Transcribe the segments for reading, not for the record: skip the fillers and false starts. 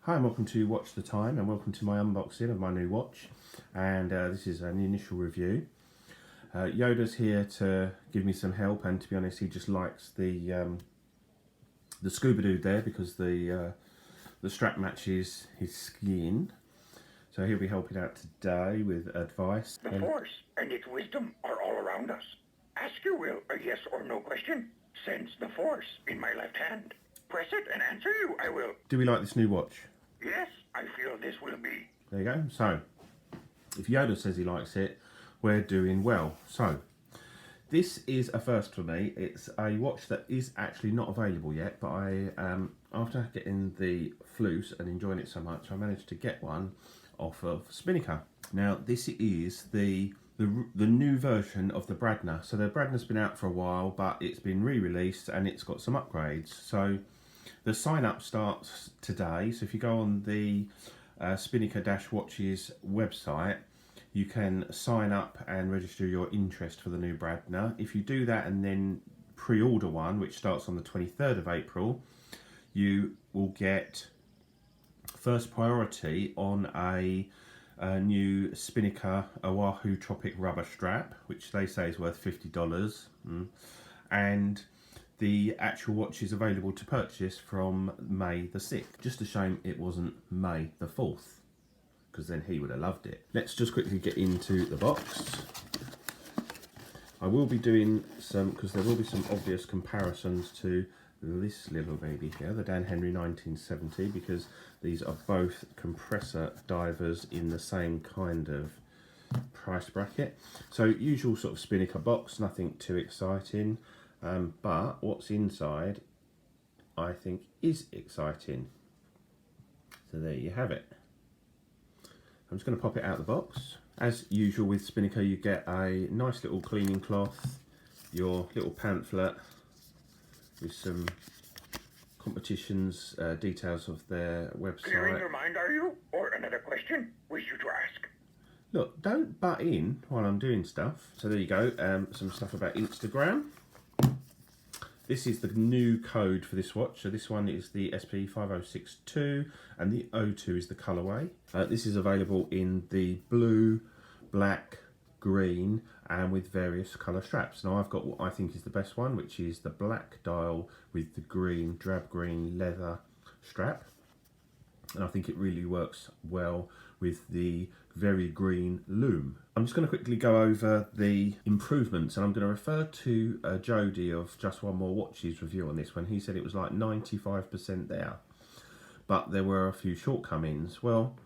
Hi and welcome to Watch the Time and welcome to my unboxing of my new watch, and this is an initial review. Yoda's here to give me some help, and to be honest he just likes the scuba dude there because the strap matches his skin, so he'll be helping out today with advice. The Force and its wisdom are all around us. Ask your will a yes or no question. Sense the Force in my left hand. Press it and answer you, I will. Do we like this new watch? Yes, I feel this will be. There you go. So, if Yoda says he likes it, we're doing well. So, this is a first for me. It's a watch that is actually not available yet, but I, after getting the Flus and enjoying it so much, I managed to get one off of Spinnaker. Now, this is the new version of the Bradner. So the Bradner's been out for a while, but it's been re-released and it's got some upgrades. So the sign up starts today. So if you go on the Spinnaker-Watches website, you can sign up and register your interest for the new Bradner. If you do that and then pre-order one, which starts on the 23rd of April, you will get first priority on a new Spinnaker Oahu Tropic rubber strap, which they say is worth $50. And the actual watch is available to purchase from May the 6th. Just a shame it wasn't May the 4th, because then he would have loved it. Let's just quickly get into the box. I will be doing some, because there will be some obvious comparisons to this little baby here, the Dan Henry 1970, because these are both compressor divers in the same kind of price bracket. So usual sort of Spinnaker box, nothing too exciting, but what's inside I think is exciting. So there you have it. I'm just going to pop it out of the box. As usual with Spinnaker, you get a nice little cleaning cloth, your little pamphlet with some competitions, details of their website. Clearing your mind, are you? Or another question? Wish you to ask. Look, don't butt in while I'm doing stuff. So there you go, some stuff about Instagram. This is the new code for this watch. So this one is the SP5062 and the O2 is the colourway. This is available in the blue, black, green and with various colour straps. Now I've got what I think is the best one, which is the black dial with the green, drab green leather strap. And I think it really works well with the very green loom. I'm just going to quickly go over the improvements, and I'm going to refer to Jody of Just One More Watches review on this one. He said it was like 95% there, but there were a few shortcomings. Well,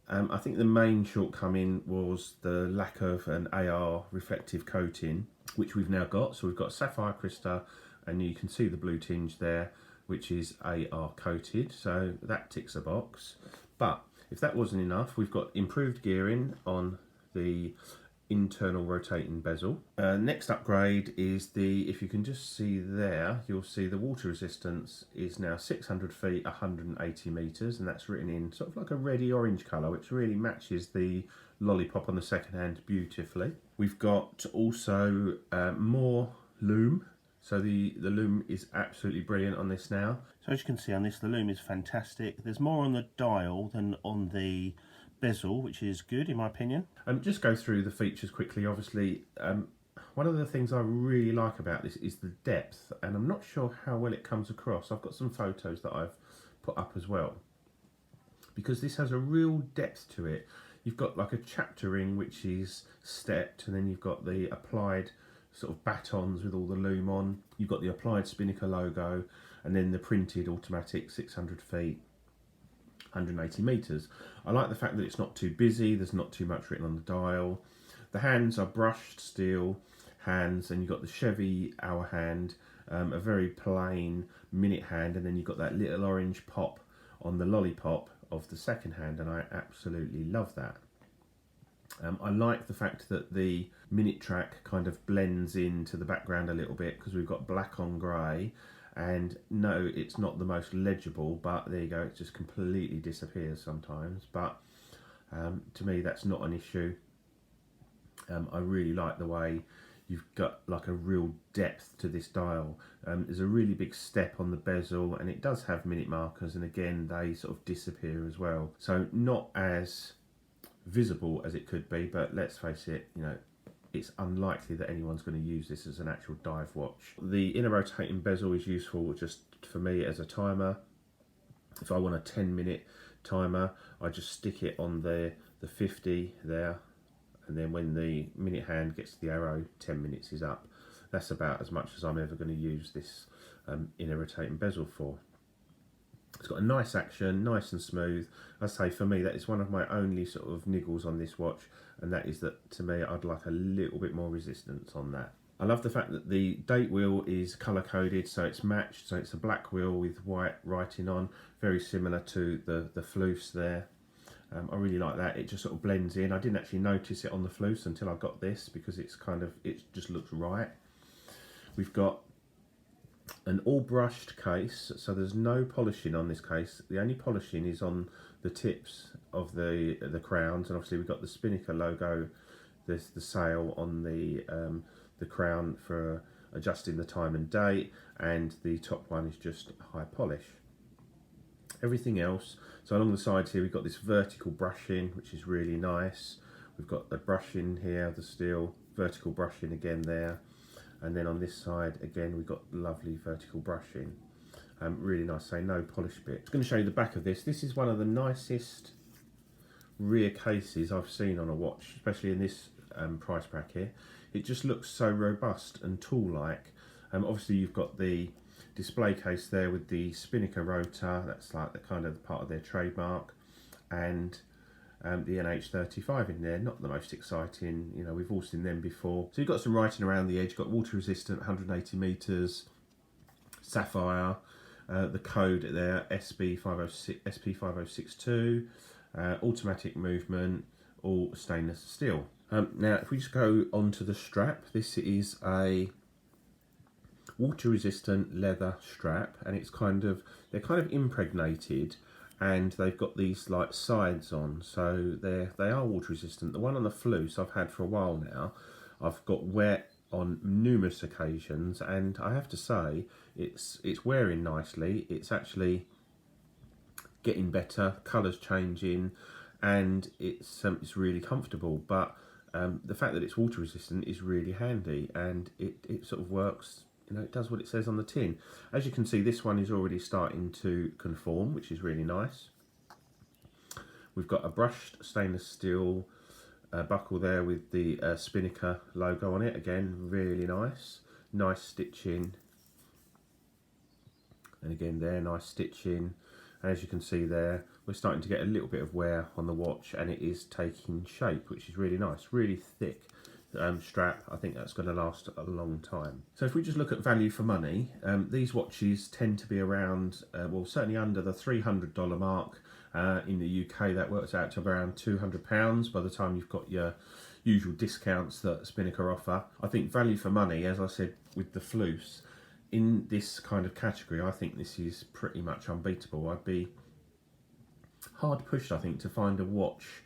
I think the main shortcoming was the lack of an AR reflective coating, which we've now got. So we've got sapphire crystal, and you can see the blue tinge there, which is AR coated, so that ticks a box. But if that wasn't enough, we've got improved gearing on the internal rotating bezel. Next upgrade is if you can just see there, you'll see the water resistance is now 600 feet, 180 meters, and that's written in sort of like a reddy orange color, which really matches the lollipop on the second hand beautifully. We've got also more loom. So the loom is absolutely brilliant on this now. So as you can see on this, the loom is fantastic. There's more on the dial than on the bezel, which is good in my opinion. Just go through the features quickly. Obviously, one of the things I really like about this is the depth, and I'm not sure how well it comes across. I've got some photos that I've put up as well, because this has a real depth to it. You've got like a chapter ring which is stepped, and then you've got the applied sort of batons with all the loom on. You've got the applied Spinnaker logo, and then the printed automatic 600 feet, 180 meters. I like the fact that it's not too busy, there's not too much written on the dial. The hands are brushed steel hands, and you've got the Chevy hour hand, a very plain minute hand, and then you've got that little orange pop on the lollipop of the second hand, and I absolutely love that. I like the fact that the minute track kind of blends into the background a little bit, because we've got black on grey, and no, it's not the most legible, but there you go, it just completely disappears sometimes, but to me that's not an issue. I really like the way you've got like a real depth to this dial. There's a really big step on the bezel, and it does have minute markers, and again they sort of disappear as well, so not as visible as it could be, but let's face it, you know, it's unlikely that anyone's going to use this as an actual dive watch. The inner rotating bezel is useful just for me as a timer. If I want a 10-minute timer, I just stick it on the 50 there, and then when the minute hand gets to the arrow, 10 minutes is up. That's about as much as I'm ever going to use this inner rotating bezel for. It's got a nice action, nice and smooth. I say for me that is one of my only sort of niggles on this watch, and that is that to me I'd like a little bit more resistance on that. I love the fact that the date wheel is colour coded, so it's matched, so it's a black wheel with white writing on, very similar to the floofs there. I really like that. It just sort of blends in. I didn't actually notice it on the floofs until I got this, because it's kind of, it just looks right. We've got an all brushed case, so there's no polishing on this case. The only polishing is on the tips of the crowns, and obviously we've got the Spinnaker logo, there's the sail on the crown for adjusting the time and date, and the top one is just high polish. Everything else, so along the sides here we've got this vertical brushing, which is really nice. We've got the brushing here, the steel, vertical brushing again there, and then on this side again we've got lovely vertical brushing. Really nice, say no polish bit. I'm going to show you the back of this. This is one of the nicest rear cases I've seen on a watch, especially in this price bracket. It just looks so robust and tool-like. Obviously you've got the display case there with the Spinnaker rotor, that's like the kind of part of their trademark, and the NH35 in there, not the most exciting, you know, we've all seen them before. So you've got some writing around the edge, got water resistant, 180 meters, sapphire, the code there, SP5062, automatic movement, all stainless steel. Now if we just go onto the strap, this is a water resistant leather strap, and it's they're kind of impregnated, and they've got these like sides on, so they are water resistant. The one on the floose I've had for a while now. I've got wet on numerous occasions, and I have to say it's wearing nicely. It's actually getting better, colours changing, and it's really comfortable. But the fact that it's water resistant is really handy, and it sort of works. You know, it does what it says on the tin. As you can see, this one is already starting to conform, which is really nice. We've got a brushed stainless steel buckle there with the Spinnaker logo on it. Again, really nice. Nice stitching. And again there, nice stitching. And as you can see there, we're starting to get a little bit of wear on the watch, and it is taking shape, which is really nice. Really thick strap. I think that's going to last a long time. So if we just look at value for money, these watches tend to be around, well, certainly under the $300 mark. In the UK that works out to around £200 by the time you've got your usual discounts that Spinnaker offer. I think value for money, as I said with the floofs, in this kind of category, I think this is pretty much unbeatable. I'd be hard pushed, I think, to find a watch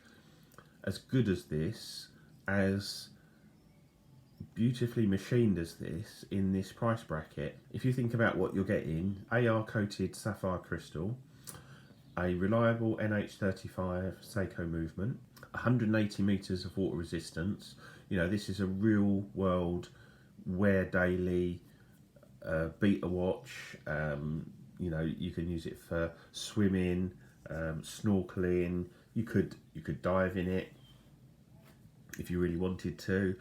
as good as this, as beautifully machined as this, in this price bracket. If you think about what you're getting, AR coated sapphire crystal, a reliable NH35 Seiko movement, 180 meters of water resistance. You know, this is a real world wear daily beta watch. You know, you can use it for swimming, snorkeling. You could dive in it if you really wanted to.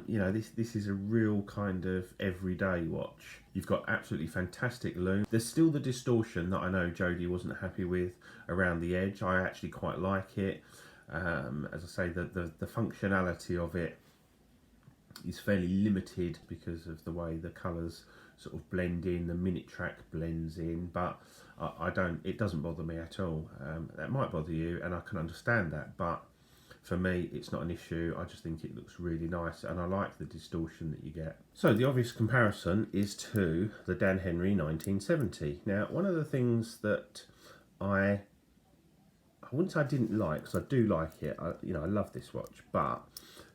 You know, this is a real kind of everyday watch. You've got absolutely fantastic lume. There's still the distortion that I know Jodie wasn't happy with around the edge. I actually quite like it. As I say, the functionality of it is fairly limited because of the way the colours sort of blend in, the minute track blends in, but it doesn't bother me at all. That might bother you, and I can understand that, but for me, it's not an issue. I just think it looks really nice, and I like the distortion that you get. So the obvious comparison is to the Dan Henry 1970. Now, one of the things that I wouldn't say I didn't like, because I do like it. I love this watch, but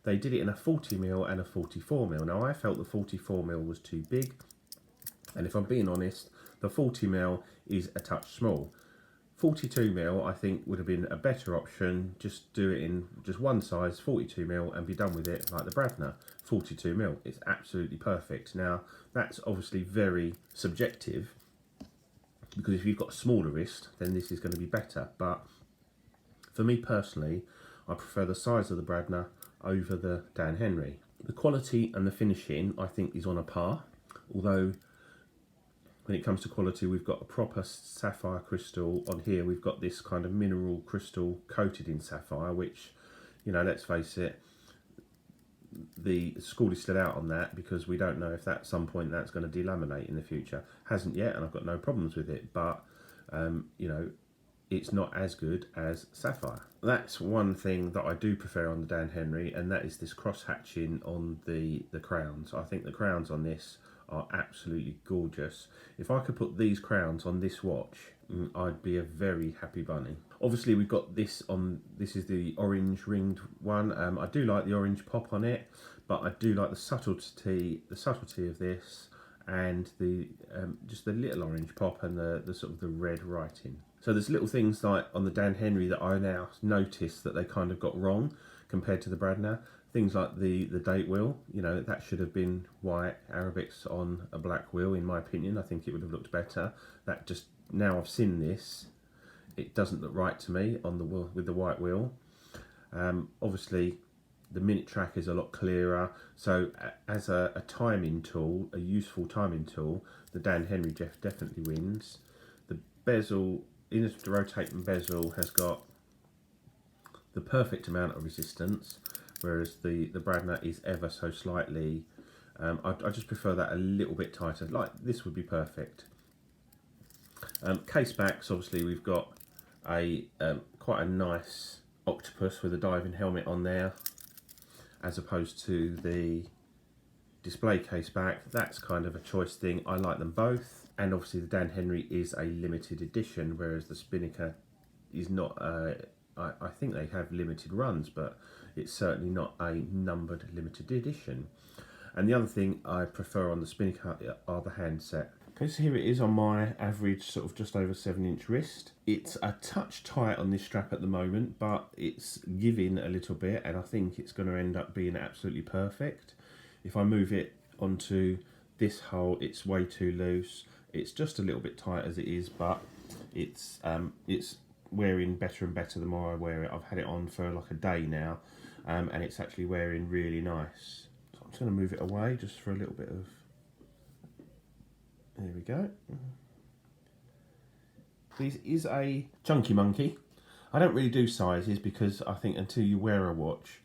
they did it in a 40mm and a 44mm. Now I felt the 44mm was too big, and if I'm being honest, the 40mm is a touch small. 42mm I think would have been a better option. Just do it in just one size, 42mm, and be done with it, like the Bradner 42mm. It's absolutely perfect. Now that's obviously very subjective, because if you've got a smaller wrist, then this is going to be better. But for me personally, I prefer the size of the Bradner over the Dan Henry. The quality and the finishing I think is on a par, although when it comes to quality, we've got a proper sapphire crystal. On here we've got this kind of mineral crystal coated in sapphire, which, you know, let's face it, the school is still out on that, because we don't know if at some point that's going to delaminate in the future. Hasn't yet, and I've got no problems with it, but you know, it's not as good as sapphire. That's one thing that I do prefer on the Dan Henry, and that is this cross hatching on the crowns. I think the crowns on this are absolutely gorgeous. If I could put these crowns on this watch, I'd be a very happy bunny. Obviously we've got this on, this is the orange ringed one. I do like the orange pop on it, but I do like the subtlety of this, and the just the little orange pop and the sort of the red writing. So there's little things like on the Dan Henry that I now notice that they kind of got wrong compared to the Bradner. Things like the date wheel, you know, that should have been white Arabics on a black wheel, in my opinion. I think it would have looked better. That just, now I've seen this, it doesn't look right to me on the wheel with the white wheel. Obviously the minute track is a lot clearer, so as a timing tool, a useful timing tool, the Dan Henry definitely wins. The bezel, the rotating bezel, has got the perfect amount of resistance, whereas the Bradner is ever so slightly, I just prefer that a little bit tighter. Like this would be perfect. Case backs, obviously we've got a quite a nice octopus with a diving helmet on there, as opposed to the display case back. That's kind of a choice thing. I like them both, and obviously the Dan Henry is a limited edition, whereas the Spinnaker is not. I think they have limited runs, but it's certainly not a numbered limited edition. And the other thing I prefer on the Spinnaker are the handset. Okay, so here it is on my average sort of just over 7-inch wrist. It's a touch tight on this strap at the moment, but it's giving a little bit, and I think it's going to end up being absolutely perfect. If I move it onto this hole, it's way too loose. It's just a little bit tight as it is, but it's wearing better and better the more I wear it. I've had it on for like a day now, and it's actually wearing really nice. So I'm just going to move it away just for a little bit of, there we go. This is a chunky monkey. I don't really do sizes, because I think until you wear a watch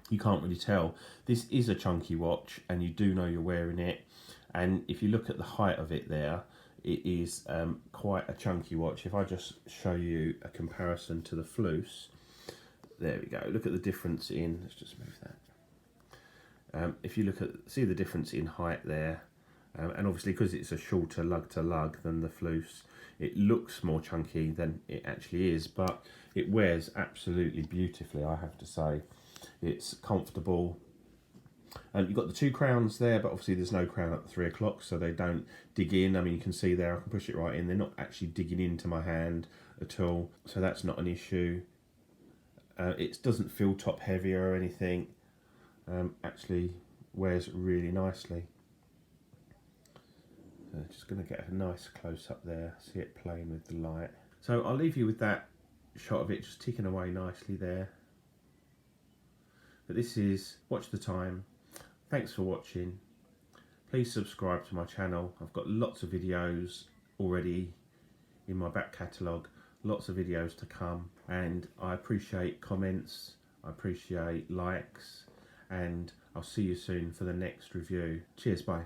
you can't really tell. This is a chunky watch, and you do know you're wearing it, and if you look at the height of it there, it is quite a chunky watch. If I just show you a comparison to the Floose, there we go. Look at the difference in, let's just move that. If you look at, see the difference in height there, and obviously because it's a shorter lug to lug than the Floose, it looks more chunky than it actually is, but it wears absolutely beautifully, I have to say. It's comfortable. You've got the two crowns there, but obviously there's no crown at the 3 o'clock, so they don't dig in. I mean, you can see there, I can push it right in. They're not actually digging into my hand at all, so that's not an issue. It doesn't feel top heavy or anything. Actually wears really nicely. Just going to get a nice close up there, see it playing with the light. So I'll leave you with that shot of it just ticking away nicely there. But this is Watch the Time. Thanks for watching. Please subscribe to my channel. I've got lots of videos already in my back catalogue, lots of videos to come, and I appreciate comments, I appreciate likes, and I'll see you soon for the next review. Cheers, bye.